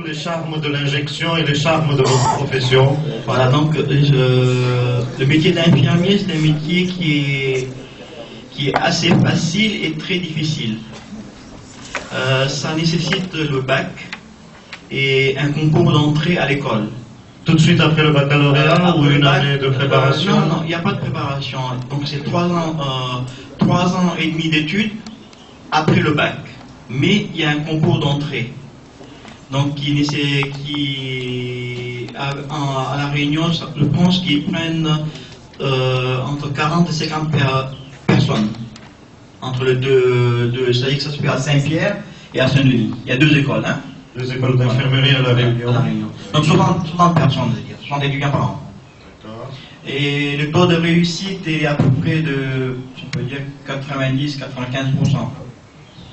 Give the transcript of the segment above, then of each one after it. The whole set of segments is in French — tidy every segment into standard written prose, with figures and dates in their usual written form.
tout le charme de l'injection et le charme de votre profession. Voilà, donc le métier d'infirmier, c'est un métier qui est assez facile et très difficile. Ça nécessite le bac et un concours d'entrée à l'école. Tout de suite après le baccalauréat ou une année de préparation? Non, il n'y a pas de préparation. Donc c'est 3 ans et demi d'études après le bac. Mais il y a un concours d'entrée. Donc à La Réunion, je pense qu'ils prennent entre 40 et 50 personnes. Entre les deux, c'est-à-dire que ça se fait à Saint-Pierre et à Saint-Denis. Il y a 2 écoles, hein? 2 écoles d'infirmerie à La Réunion. Donc 60 personnes, je veux dire, 60 étudiants par an. Et le taux de réussite est à peu près de, on peut dire, 90-95%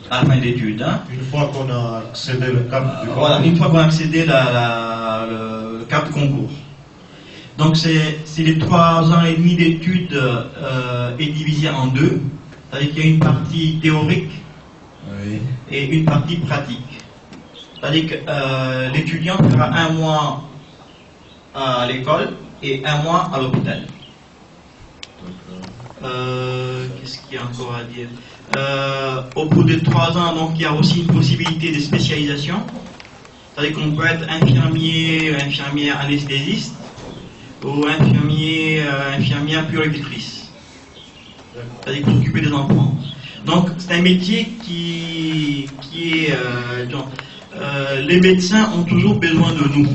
à la fin d'études. Hein. Une fois qu'on a accédé le cap du concours. Voilà, une fois qu'on a accédé le cap du concours. Donc c'est les 3 ans et demi d'études est divisé en 2. C'est-à-dire qu'il y a une partie théorique et une partie pratique. C'est-à-dire que l'étudiant fera 1 mois à l'école et 1 mois à l'hôpital. Qu'est-ce qu'il y a encore à dire? Au bout de 3 ans, donc, il y a aussi une possibilité de spécialisation. C'est-à-dire qu'on peut être infirmier, infirmière anesthésiste ou infirmière puéricultrice. C'est-à-dire s'occuper des enfants. Donc c'est un métier qui est... les médecins ont toujours besoin de nous.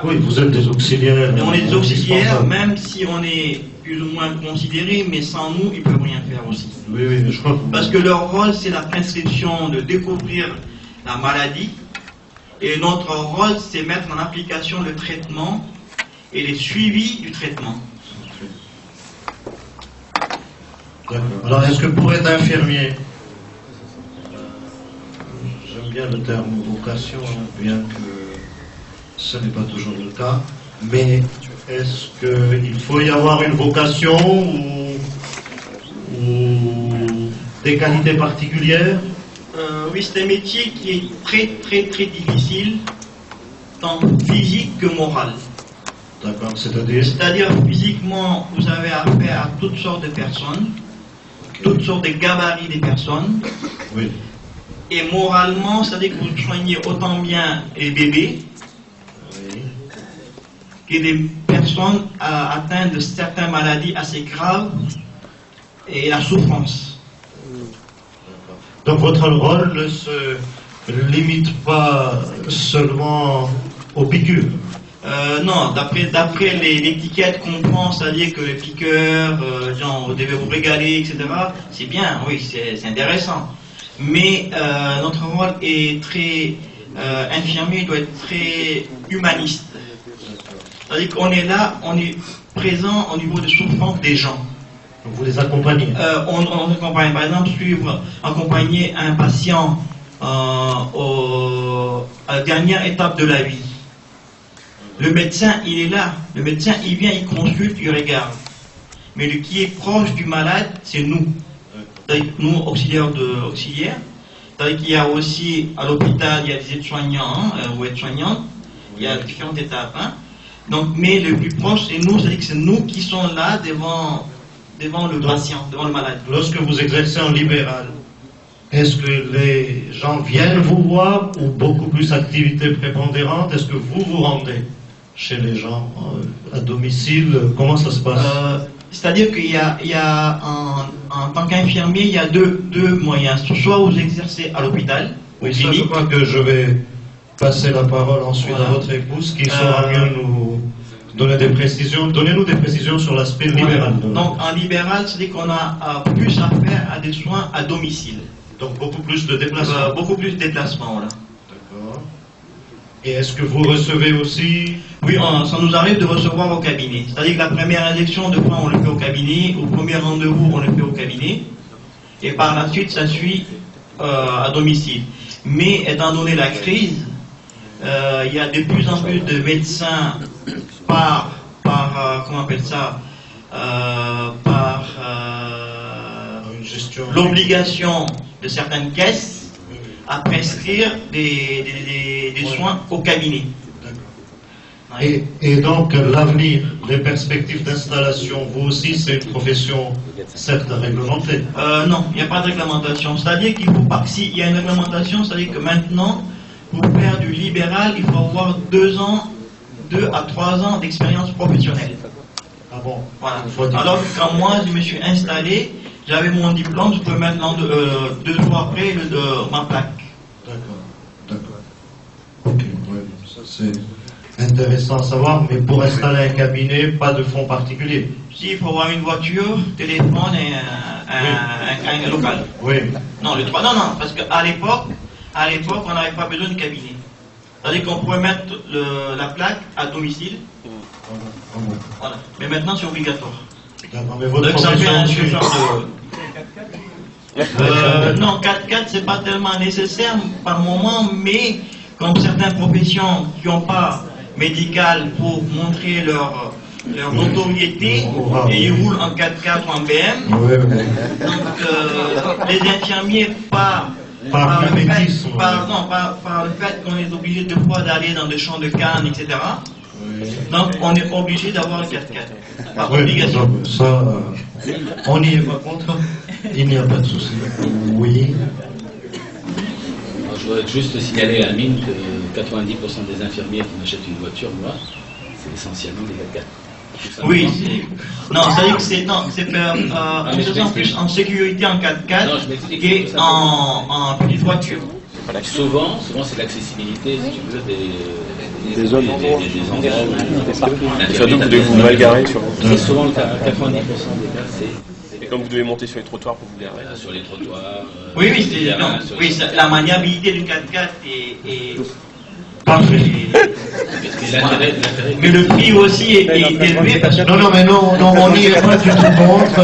Oui, vous êtes des auxiliaires. Et on est des auxiliaires, même si on est plus ou moins considérés, mais sans nous, ils ne peuvent rien faire aussi. Oui, je crois que... Parce que leur rôle, c'est la prescription, de découvrir la maladie. Et notre rôle, c'est mettre en application le traitement et les suivis du traitement. Alors, est-ce que pour être infirmier, j'aime bien le terme vocation, bien que ce n'est pas toujours le cas, mais est-ce qu'il faut y avoir une vocation ou des qualités particulières? Oui, c'est un métier qui est très difficile, tant physique que moral. D'accord, c'est-à-dire? C'est-à-dire, physiquement, vous avez affaire à toutes sortes de personnes, toutes sortes de gabarits des personnes. Oui. Et moralement, c'est-à-dire que vous soignez autant bien les bébés que des personnes atteintes de certaines maladies assez graves et la souffrance. Donc votre rôle ne se limite pas seulement aux piqûres? Non, d'après l'étiquette qu'on prend, c'est-à-dire que les piqueurs, genre, vous devez vous régaler, etc., c'est bien, oui, c'est intéressant. Mais notre rôle est très... infirmier doit être très humaniste. C'est-à-dire qu'on est là, on est présent au niveau de souffrance des gens. Donc vous les accompagnez? On accompagne, par exemple, accompagner un patient à la dernière étape de la vie. Le médecin, il est là. Le médecin, il vient, il consulte, il regarde. Mais le qui est proche du malade, c'est nous. Nous, auxiliaires. C'est-à-dire qu'il y a aussi, à l'hôpital, il y a des aides-soignants ou aides-soignantes. Il y a différentes étapes. Hein. Donc, mais le plus proche, c'est nous. C'est-à-dire que c'est nous qui sommes là devant le patient, devant le malade. Lorsque vous exercez en libéral, est-ce que les gens viennent vous voir ou beaucoup plus activités prépondérantes? Est-ce que vous vous rendez chez les gens à domicile? Comment ça se passe? C'est-à-dire qu'il y a en tant qu'infirmier, il y a deux moyens. Soit vous exercez à l'hôpital, oui, ça, je crois que je vais passer la parole ensuite à votre épouse qui saura mieux nous donner des précisions. Donnez-nous des précisions sur l'aspect libéral. Donc en libéral, c'est-à-dire qu'on a plus à faire à des soins à domicile. Donc beaucoup plus de déplacements. Beaucoup plus de déplacements, voilà. D'accord. Et est-ce que vous recevez aussi? Oui, ça nous arrive de recevoir au cabinet. C'est-à-dire que la première injection, de fois, on le fait au cabinet. Au premier rendez-vous, on le fait au cabinet. Et par la suite, ça suit à domicile. Mais étant donné la crise, il y a de plus en plus de médecins par comment on appelle ça, par l'obligation de certaines caisses à prescrire des soins au cabinet. Et donc, l'avenir, les perspectives d'installation, vous aussi, c'est une profession, certes, réglementée. Non, il n'y a pas de réglementation. C'est-à-dire qu'il faut pas, s'il y a une réglementation, c'est-à-dire que maintenant, pour faire du libéral, il faut avoir 2 à 3 ans d'expérience professionnelle. Ah bon? Voilà. Alors que quand moi, je me suis installé, j'avais mon diplôme, je pouvais mettre 2 jours après ma plaque. D'accord. Ok, ouais, ça c'est intéressant à savoir, mais pour installer un cabinet, pas de fonds particuliers. Si, il faut avoir une voiture, téléphone et un local. Oui. Non, le 3, non, parce qu'à l'époque, on n'avait pas besoin de cabinet. C'est-à-dire qu'on pouvait mettre la plaque à domicile. Voilà. Mais maintenant, c'est obligatoire. D'accord, mais votre Donc ça fait un profession, genre de... non, 4x4, c'est pas tellement nécessaire par moment, mais comme certaines professions qui n'ont pas médical pour montrer leur notoriété, et ils roulent en 4x4 ou en BM. Oui. Donc les infirmiers, par le fait qu'on est obligé de fois d'aller dans des champs de canne, etc. Oui. Donc on est obligé d'avoir un 4x4. Par Oui, obligation. donc ça, on n'y est pas contre. Il n'y a pas de souci. Oui. Alors, je voudrais juste signaler à Amine que 90% des infirmiers qui m'achètent une voiture, moi, c'est essentiellement des 4x4. Oui, non, c'est-à-dire que c'est plus en sécurité en 4x4 qu'en petite voiture. Souvent c'est l'accessibilité, si tu veux, des zones, des endroits où... Surtout que vous devez vous mal garer sur vous. C'est souvent le cas, 90% des cas, c'est... Et comme vous devez monter sur les trottoirs pour vous garer. Sur les trottoirs... c'est la maniabilité du 4x4 est... Parfait. L'intérêt... Mais le prix aussi est élevé parce que... Non, on n'y est pas du tout contre.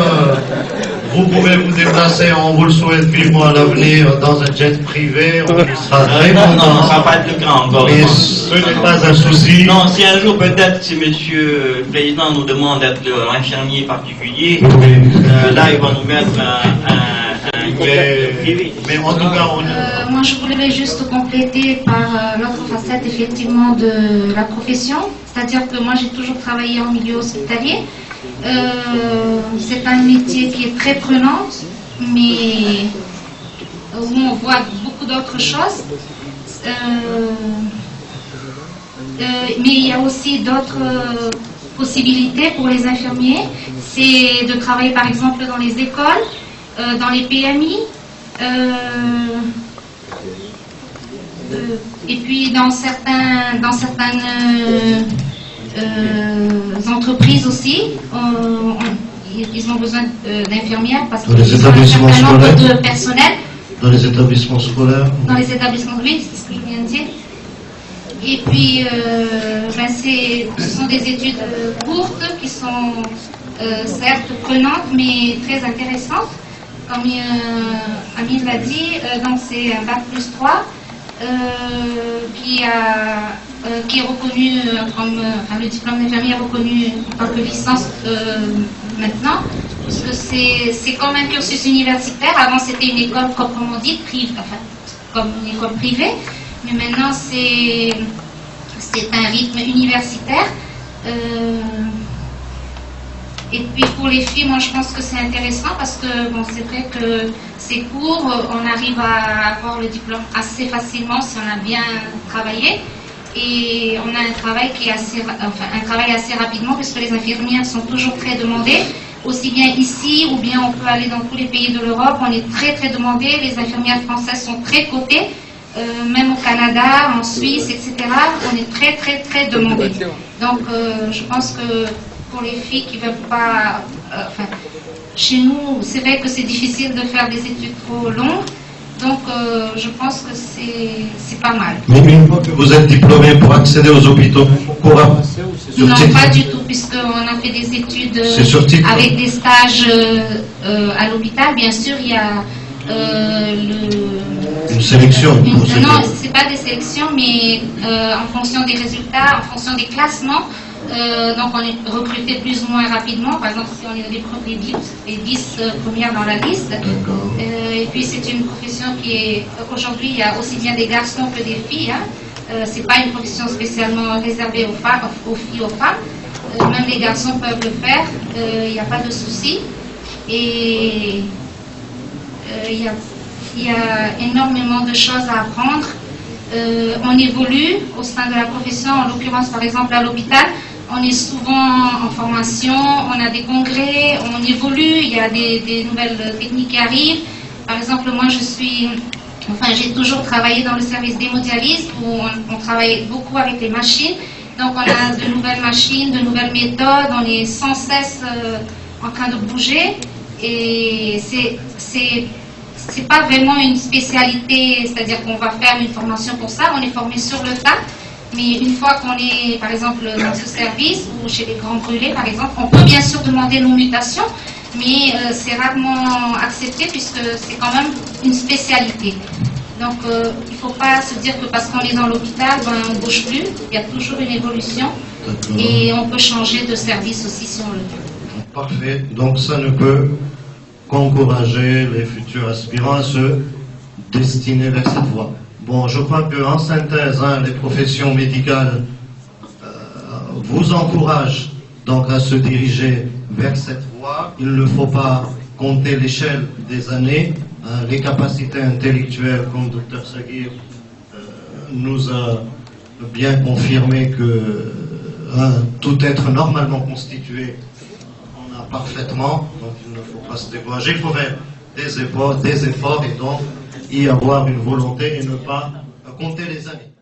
Vous pouvez vous déplacer, on vous le souhaite vivement à l'avenir, dans un jet privé, on y sera très Non, content. ça va pas être le cas encore. Mais ce n'est pas un souci. Non, si un jour peut-être si monsieur le président nous demande d'être infirmier particulier, là il va nous mettre un privé. Mais en tout cas, moi je voulais juste compléter par l'autre facette effectivement de la profession, c'est-à-dire que moi j'ai toujours travaillé en milieu hospitalier. C'est un métier qui est très prenant, mais où on voit beaucoup d'autres choses. Mais il y a aussi d'autres possibilités pour les infirmiers. C'est de travailler par exemple dans les écoles, dans les PMI, et puis dans certaines entreprises aussi. Ils ont besoin d'infirmières parce qu'ils ont un certain nombre de personnel. Dans les établissements scolaires. Dans les établissements, oui, c'est ce que je viens de dire. Et puis, ce sont des études courtes qui sont certes prenantes, mais très intéressantes. Comme Amine l'a dit, donc c'est un Bac+3 qui est reconnu comme, le diplôme d'infirmier est reconnu en tant que licence maintenant, parce que c'est comme un cursus universitaire. Avant c'était une école proprement dite, comme une école privée, mais maintenant c'est un rythme universitaire. Et puis pour les filles, moi je pense que c'est intéressant parce que bon, c'est vrai que c'est court, on arrive à avoir le diplôme assez facilement si on a bien travaillé. Et on a un travail qui est assez rapidement puisque les infirmières sont toujours très demandées, aussi bien ici ou bien on peut aller dans tous les pays de l'Europe, on est très très demandés, les infirmières françaises sont très cotées, même au Canada, en Suisse, etc. On est très très très demandés. Donc je pense que pour les filles qui ne veulent pas... chez nous, c'est vrai que c'est difficile de faire des études trop longues. Donc, je pense que c'est pas mal. Mais une fois que vous êtes diplômé pour accéder aux hôpitaux, pour avancer ou c'est sur non, titre? pas du tout, puisqu'on a fait des études avec des stages à l'hôpital. Bien sûr, il y a une sélection. Non, c'est pas des sélections, mais en fonction des résultats, en fonction des classements, Donc on est recruté plus ou moins rapidement. Par exemple, si on est les 10 premières dans la liste. Et puis c'est une profession qui est... Aujourd'hui, il y a aussi bien des garçons que des filles. C'est pas une profession spécialement réservée aux filles, aux femmes. Même les garçons peuvent le faire. Il n'y a pas de souci. Et il y a énormément de choses à apprendre. On évolue au sein de la profession. En l'occurrence, par exemple, à l'hôpital, on est souvent en formation, on a des congrès, on évolue, il y a des nouvelles techniques qui arrivent. Par exemple, moi, j'ai toujours travaillé dans le service d'hémodialyse où on travaille beaucoup avec les machines. Donc, on a de nouvelles machines, de nouvelles méthodes, on est sans cesse en train de bouger. Et c'est pas vraiment une spécialité, c'est-à-dire qu'on va faire une formation pour ça, on est formé sur le tas. Mais une fois qu'on est, par exemple, dans ce service ou chez les grands brûlés, par exemple, on peut bien sûr demander nos mutations, mais c'est rarement accepté puisque c'est quand même une spécialité. Donc, il ne faut pas se dire que parce qu'on est dans l'hôpital, on ne bouge plus. Il y a toujours une évolution et on peut changer de service aussi si on le veut. Parfait. Donc, ça ne peut qu'encourager les futurs aspirants à se destiner vers cette voie. Bon, je crois qu'en synthèse, les professions médicales vous encouragent donc à se diriger vers cette voie. Il ne faut pas compter l'échelle des années. Les capacités intellectuelles, comme Dr Saguir nous a bien confirmé que tout être normalement constitué en a parfaitement, donc il ne faut pas se décourager, il faut faire des efforts et donc y avoir une volonté et ne pas compter les années.